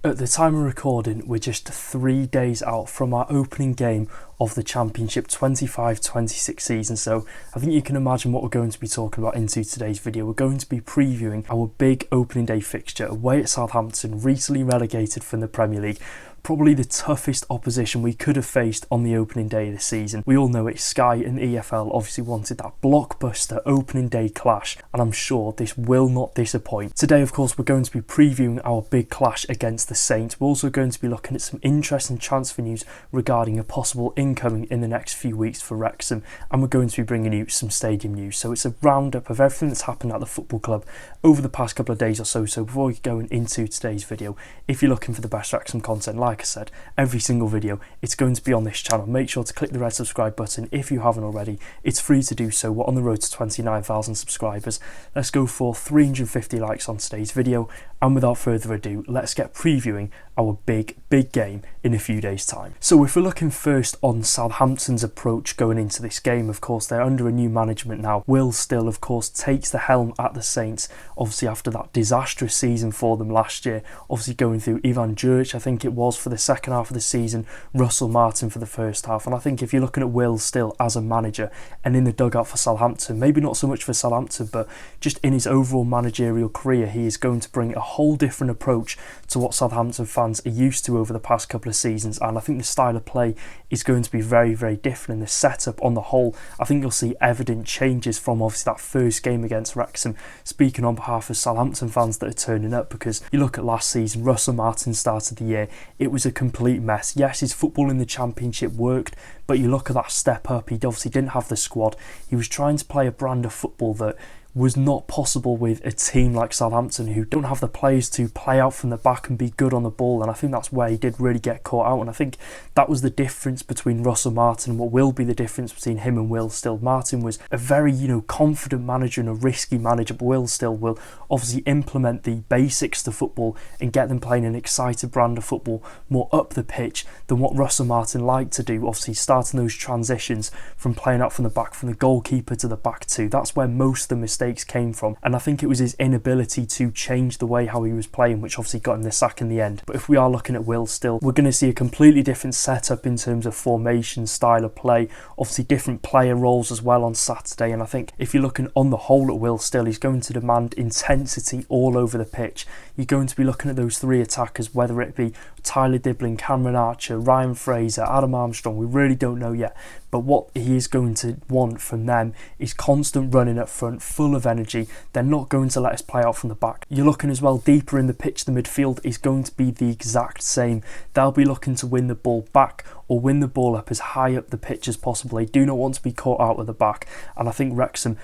At the time of recording, we're just 3 days out from our opening game of the Championship 25-26 season, so I think you can imagine what we're going to be talking about into today's video. We're going to be previewing our big opening day fixture away at Southampton, recently relegated from the Premier League. Probably the toughest opposition we could have faced on the opening day of the season. We all know it, Sky and the EFL obviously wanted that blockbuster opening day clash, and I'm sure this will not disappoint. Today, of course, we're going to be previewing our big clash against the Saints. We're also going to be looking at some interesting transfer news regarding a possible incoming in the next few weeks for Wrexham, and we're going to be bringing you some stadium news. So it's a roundup of everything that's happened at the football club over the past couple of days or so. So before we go into today's video, if you're looking for the best Wrexham content, like I said, every single video, it's going to be on this channel. Make sure to click the red subscribe button if you haven't already. It's free to do so. We're on the road to 29,000 subscribers. Let's go for 350 likes on today's video, and without further ado, let's get previewing our big game in a few days' time. So if we're looking first on Southampton's approach going into this game, of course they're under a new management now. Will Still, of course, takes the helm at the Saints, obviously after that disastrous season for them last year, obviously going through Ivan Juric, I think it was, for the second half of the season, Russell Martin for the first half. And I think if you're looking at Will Still as a manager and in the dugout for Southampton, maybe not so much for Southampton, but just in his overall managerial career, he is going to bring a whole different approach to what Southampton fans are used to over the past couple of seasons. And I think the style of play is going to be very different, in the setup on the whole. I think you'll see evident changes from obviously that first game against Wrexham, speaking on behalf of Southampton fans that are turning up, because you look at last season, Russell Martin started the year, it was a complete mess. Yes, his football in the Championship worked, but you look at that step up, he obviously didn't have the squad. He was trying to play a brand of football that was not possible with a team like Southampton, who don't have the players to play out from the back and be good on the ball. And I think that's where he did really get caught out, and I think that was the difference between Russell Martin and what will be the difference between him and Will Still. Martin was a very confident manager and a risky manager, but Will Still will obviously implement the basics to football and get them playing an excited brand of football more up the pitch than what Russell Martin liked to do, obviously starting those transitions from playing out from the back, from the goalkeeper to the back two. That's where most of the mistakes came from, and I think it was his inability to change the way how he was playing which obviously got him the sack in the end. But if we are looking at Will Still, we're going to see a completely different setup in terms of formation, style of play, obviously different player roles as well on Saturday. And I think if you're looking on the whole at Will Still, he's going to demand intensity all over the pitch. You're going to be looking at those three attackers, whether it be Tyler Dibling, Cameron Archer, Ryan Fraser, Adam Armstrong, we really don't know yet. But what he is going to want from them is constant running up front, full of energy. They're not going to let us play out from the back. You're looking as well deeper in the pitch, the midfield is going to be the exact same. They'll be looking to win the ball back or win the ball up as high up the pitch as possible. They do not want to be caught out at the back. And I think Wrexham,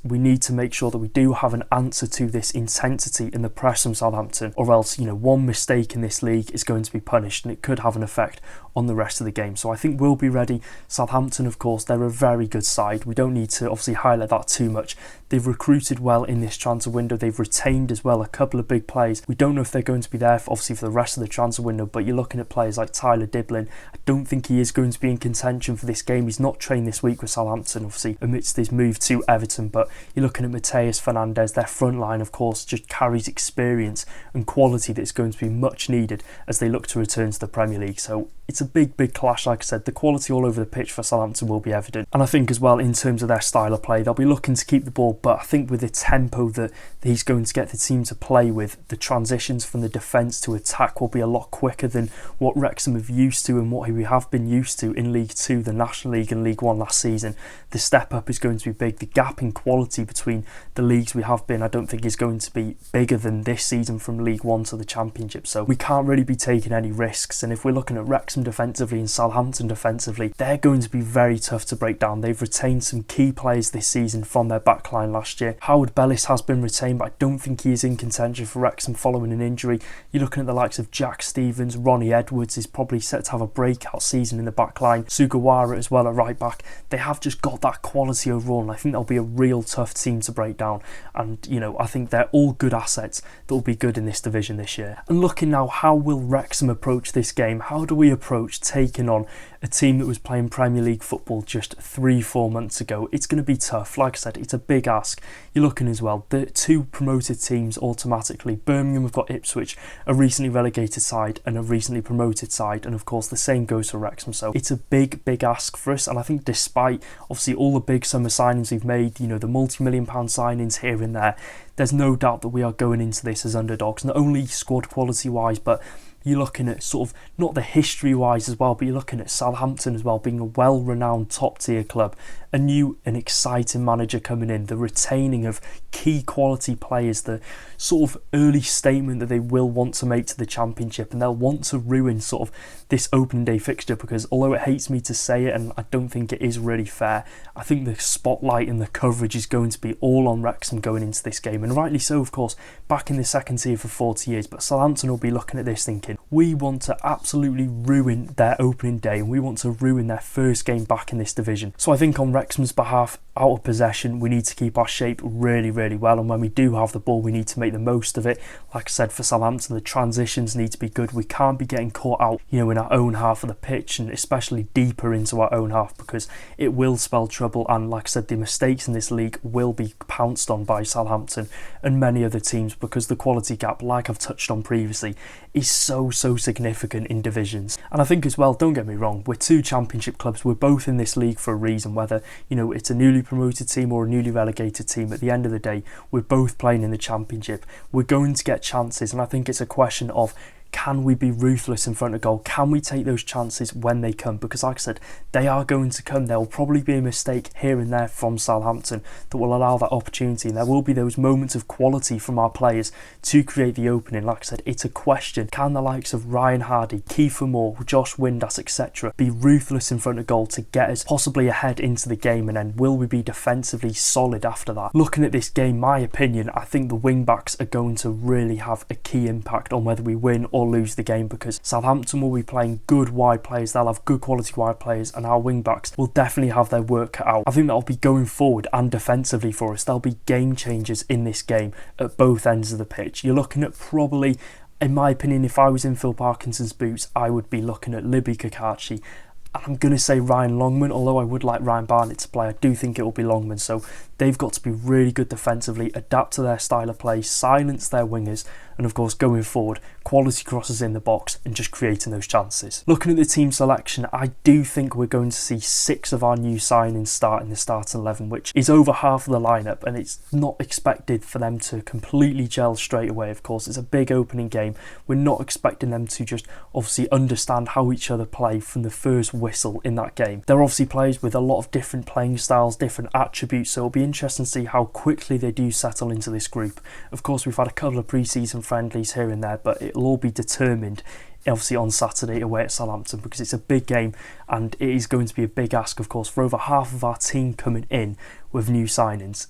we need to make sure that we do have an answer to this intensity in the press from Southampton, or else, one mistake in this league is going to be punished and it could have an effect on the rest of the game. So I think we'll be ready. Southampton, of course, they're a very good side. We don't need to obviously highlight that too much. They've recruited well in this transfer window. They've retained as well a couple of big players. We don't know if they're going to be there for the rest of the transfer window, but you're looking at players like Tyler Dibling. I don't think he is going to be in contention for this game. He's not trained this week with Southampton, obviously amidst his move to Everton, but you're looking at Mateus Fernandes. Their front line, of course, just carries experience and quality that's going to be much needed as they look to return to the Premier League. So it's a big clash. Like I said, the quality all over the pitch for Southampton will be evident. And I think as well, in terms of their style of play, they'll be looking to keep the ball, but I think with the tempo that he's going to get the team to play with, the transitions from the defence to attack will be a lot quicker than what Wrexham have used to and what we have been used to in League 2, the National League and League 1 last season. The step up is going to be big. The gap in quality between the leagues we have been, I don't think is going to be bigger than this season from League 1 to the Championship. So we can't really be taking any risks. And if we're looking at Wrexham defensively and Southampton defensively, they're going to be very tough to break down. They've retained some key players this season from their backline last year. Howard Bellis has been retained, but I don't think he is in contention for Wrexham following an injury. You're looking at the likes of Jack Stevens. Ronnie Edwards is probably set to have a breakout season in the backline. Sugawara as well at right back. They have just got that quality overall, and I think they'll be a real tough team to break down. And I think they're all good assets that will be good in this division this year. And looking now, how will Wrexham approach this game? How do we approach approach taking on a team that was playing Premier League football just 3-4 months ago. It's going to be tough. Like I said, it's a big ask. You're looking as well, the two promoted teams automatically. Birmingham have got Ipswich, a recently relegated side and a recently promoted side, and of course the same goes for Wrexham. So it's a big ask for us, and I think despite obviously all the big summer signings we've made, you know, the multi-million-pound signings here and there, there's no doubt that we are going into this as underdogs, not only squad quality wise, but you're looking at sort of, not the history-wise as well, but you're looking at Southampton as well, being a well-renowned top-tier club, a new and exciting manager coming in, the retaining of key quality players, the sort of early statement that they will want to make to the Championship, and they'll want to ruin sort of this opening day fixture, because although it hates me to say it, and I don't think it is really fair, I think the spotlight and the coverage is going to be all on Wrexham going into this game, and rightly so, of course, back in the second tier for 40 years, but Southampton will be looking at this thinking, we want to absolutely ruin their opening day and we want to ruin their first game back in this division. So I think on Wrexham's behalf, out of possession, we need to keep our shape really well, and when we do have the ball, we need to make the most of it. Like I said, for Southampton, the transitions need to be good. We can't be getting caught out, you know, in our own half of the pitch, and especially deeper into our own half, because it will spell trouble. And like I said, the mistakes in this league will be pounced on by Southampton and many other teams, because the quality gap, like I've touched on previously, is so significant in divisions. And I think as well, don't get me wrong, we're two Championship clubs, we're both in this league for a reason, whether, you know, it's a newly promoted team or a newly relegated team. At the end of the day, we're both playing in the Championship. We're going to get chances, and I think it's a question of, can we be ruthless in front of goal? Can we take those chances when they come? Because like I said, they are going to come. There will probably be a mistake here and there from Southampton that will allow that opportunity, and there will be those moments of quality from our players to create the opening. Like I said, it's a question. Can the likes of Ryan Hardy, Kiefer Moore, Josh Windass, etc. be ruthless in front of goal to get us possibly ahead into the game, and then will we be defensively solid after that? Looking at this game, my opinion, I think the wing backs are going to really have a key impact on whether we win or lose the game, because Southampton will be playing good wide players, they'll have good quality wide players, and our wing backs will definitely have their work cut out. I think that'll be going forward and defensively for us. There'll be game changers in this game at both ends of the pitch. You're looking at probably, in my opinion, if I was in Phil Parkinson's boots, I would be looking at Libby Kakachi. I'm going to say Ryan Longman, although I would like Ryan Barnett to play. I do think it will be Longman. So they've got to be really good defensively, adapt to their style of play, silence their wingers, and of course going forward, quality crosses in the box and just creating those chances. Looking at the team selection, I do think we're going to see 6 of our new signings start in the starting 11, which is over half of the lineup, and it's not expected for them to completely gel straight away. Of course, it's a big opening game. We're not expecting them to just obviously understand how each other play from the first whistle in that game. They're obviously players with a lot of different playing styles, different attributes, so it'll be interesting to see how quickly they do settle into this group. Of course, we've had a couple of pre-season friendlies here and there, but it'll all be determined obviously on Saturday away at Southampton, because it's a big game and it is going to be a big ask, of course, for over half of our team coming in with new signings.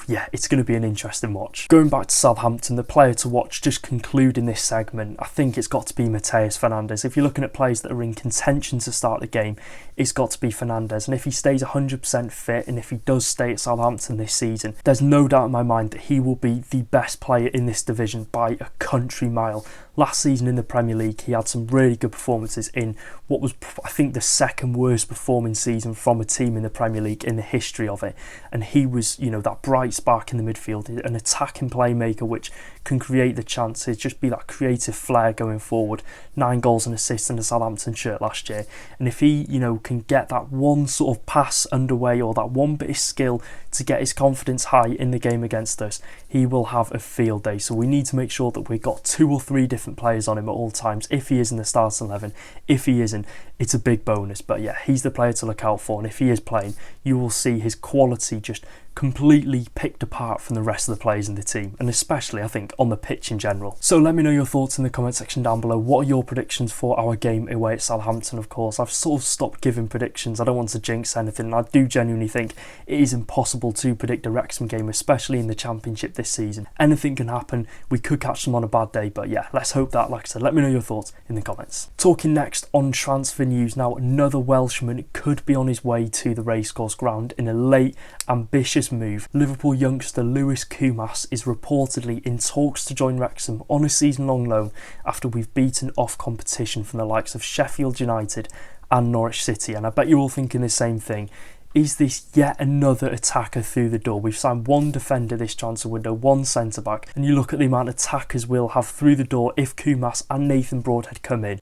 Yeah, it's going to be an interesting watch. Going back to Southampton, the player to watch just concluding this segment, I think it's got to be Mateus Fernandes. If you're looking at players that are in contention to start the game, it's got to be Fernandes. And if he stays 100% fit, and if he does stay at Southampton this season, there's no doubt in my mind that he will be the best player in this division by a country mile. Last season in the Premier League, he had some really good performances in what was, I think, the second worst performing season from a team in the Premier League in the history of it. And he was, you know, that bright spark in the midfield, an attacking playmaker which can create the chances, just be that creative flair going forward. 9 goals and assists in the Southampton shirt last year. And if he, you know, can get that one sort of pass underway or that one bit of skill to get his confidence high in the game against us, he will have a field day. So we need to make sure that we've got 2 or 3 different players on him at all times. If he is in the starting 11, if he isn't, it's a big bonus. But yeah, he's the player to look out for, and if he is playing, you will see his quality just completely picked apart from the rest of the players in the team, and especially I think on the pitch in general. So let me know your thoughts in the comment section down below. What are your predictions for our game away at Southampton? Of course, I've sort of stopped giving predictions. I don't want to jinx anything, and I do genuinely think it is impossible to predict a Wrexham game, especially in the Championship this season. Anything can happen. We could catch them on a bad day, but yeah, let's hope that. Like I said, let me know your thoughts in the comments. Talking next on transfer news now, another Welshman could be on his way to the Racecourse ground in a late, ambitious latest move, Liverpool youngster Lewis Koumas is reportedly in talks to join Wrexham on a season-long loan after we've beaten off competition from the likes of Sheffield United and Norwich City. And I bet you're all thinking the same thing. Is this yet another attacker through the door? We've signed one defender this transfer window, one centre-back, and you look at the amount of attackers we'll have through the door if Koumas and Nathan Broadhead come in.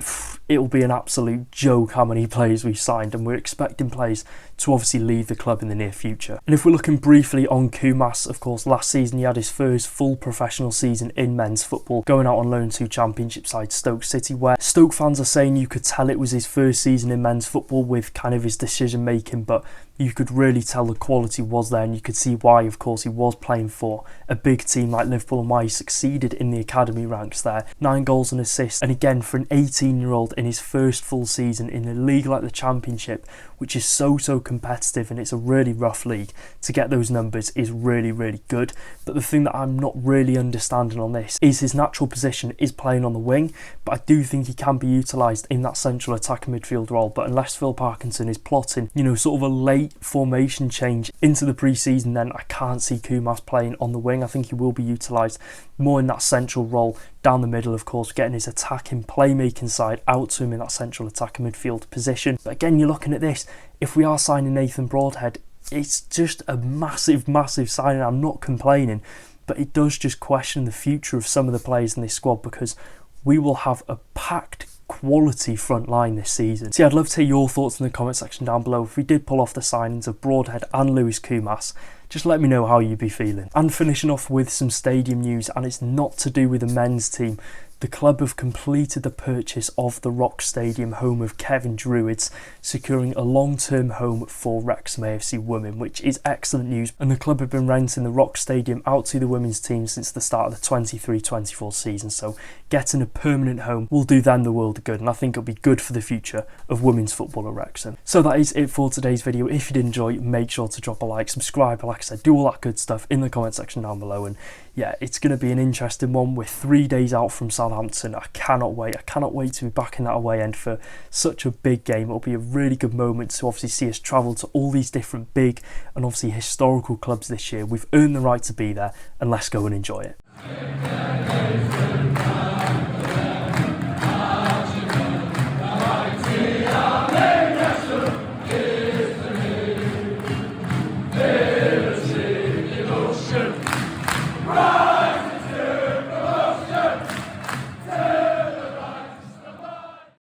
It'll be an absolute joke how many players we've signed, and we're expecting players to obviously leave the club in the near future. And if we're looking briefly on Koumas, of course, last season he had his first full professional season in men's football, going out on loan to Championship side Stoke City, where Stoke fans are saying you could tell it was his first season in men's football with kind of his decision making, but you could really tell the quality was there, and you could see why, of course, he was playing for a big team like Liverpool and why he succeeded in the academy ranks there. 9 goals and assists, and again, for an 18-year-old in his first full season in a league like the Championship, which is so competitive and it's a really rough league, to get those numbers is really good. But the thing that I'm not really understanding on this is his natural position is playing on the wing, but I do think he can be utilised in that central attacking midfield role. But unless Phil Parkinson is plotting, sort of a late formation change into the pre-season, then I can't see Koumas playing on the wing. I think he will be utilised more in that central role down the middle, of course, getting his attacking playmaking side out to him in that central attacking midfield position. But again, you're looking at this, if we are signing Nathan Broadhead, it's just a massive signing. I'm not complaining, but it does just question the future of some of the players in this squad, because we will have a packed quality front line this season. See, I'd love to hear your thoughts in the comment section down below. If we did pull off the signings of Broadhead and Lewis Koumas, just let me know how you'd be feeling. And finishing off with some stadium news, and it's not to do with the men's team. The club have completed the purchase of the Rock Stadium, home of Kevin Druids, securing a long-term home for Wrexham AFC Women, which is excellent news. And the club have been renting the Rock Stadium out to the women's team since the start of the 23-24 season, so getting a permanent home will do them the world of good, and I think it'll be good for the future of women's football at Wrexham. So that is it for today's video. If you did enjoy, make sure to drop a like, subscribe, like I said, do all that good stuff in the comment section down below. And yeah, it's going to be an interesting one. We're 3 days out from Southampton. I cannot wait. I cannot wait to be back in that away end for such a big game. It'll be a really good moment to obviously see us travel to all these different big and obviously historical clubs this year. We've earned the right to be there, and let's go and enjoy it.